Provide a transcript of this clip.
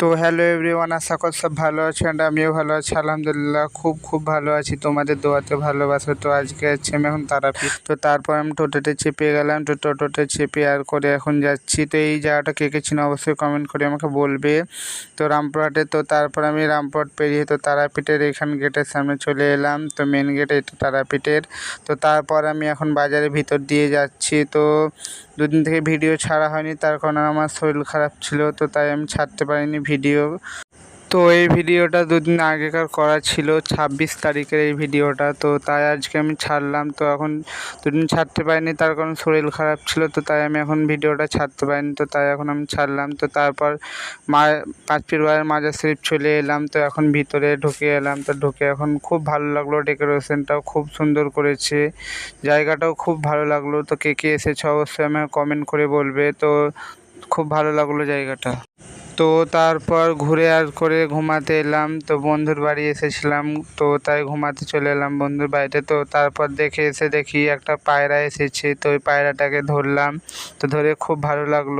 তো hello everyone, আশা করি সব ভালো আছে অ্যান্ড আমিও ভালো আছি আলহামদুলিল্লাহ। খুব ভালো আছি তোমাদের দোয়াতে ভালোবাসা। তো আজকে আছি আমি এখন তারাপীঠ। তো তারপর আমি টোটোতে চেপে গেলাম। তো টোটোতে চেপে আর করে এখন যাচ্ছি। তো এই জায়গাটা কে কে চিনো অবশ্যই কমেন্ট করে আমাকে বলবে। তো রামপুরহাটে, তো তারপর আমি রামপুরহাট পেরিয়ে তো তারাপীঠের এখান গেটের সামনে চলে এলাম। তো মেন গেট এটা তারাপীঠের। তো তারপর আমি এখন বাজারের ভিতর দিয়ে যাচ্ছি। তো দুদিন থেকে ভিডিও ছাড়া হয়নি, তার কারণ আমার শরীর খারাপ ছিল, তো তাই আমি ছাড়তে পারিনি ভিডিও। তো এই ভিডিওটা দুদিন আগেকার করা ছিল, 26 তারিখের এই ভিডিওটা। তো তাই আজকে আমি ছাড়লাম। তো এখন দুদিন ছাড়তে পারিনি, তার কারণ শরীর খারাপ ছিল, তো তাই আমি এখন ভিডিওটা ছাড়তে পারিনি। তো তাই এখন আমি ছাড়লাম। তো তারপর পাঁচপির বাজার মাজার শরীফ চলে এলাম। তো এখন ভিতরে ঢুকে এলাম। তো ঢুকে এখন খুব ভালো লাগলো, ডেকোরেশনটাও খুব সুন্দর করেছে, জায়গাটাও খুব ভালো লাগলো। তো কে কে এসেছে অবশ্যই আমাকে কমেন্ট করে বলবে। তো খুব ভালো লাগলো জায়গাটা। তো তারপর ঘুরে আর করে ঘুমাতে এলাম। তো বন্ধুর বাড়ি এসেছিলাম, তো তাই ঘুমাতে চলে এলাম বন্ধুর বাড়িতে। তো তারপর দেখি একটা পায়রা এসেছে, তো ওই পায়রাটাকে ধরলাম। তো ধরে খুব ভালো লাগলো।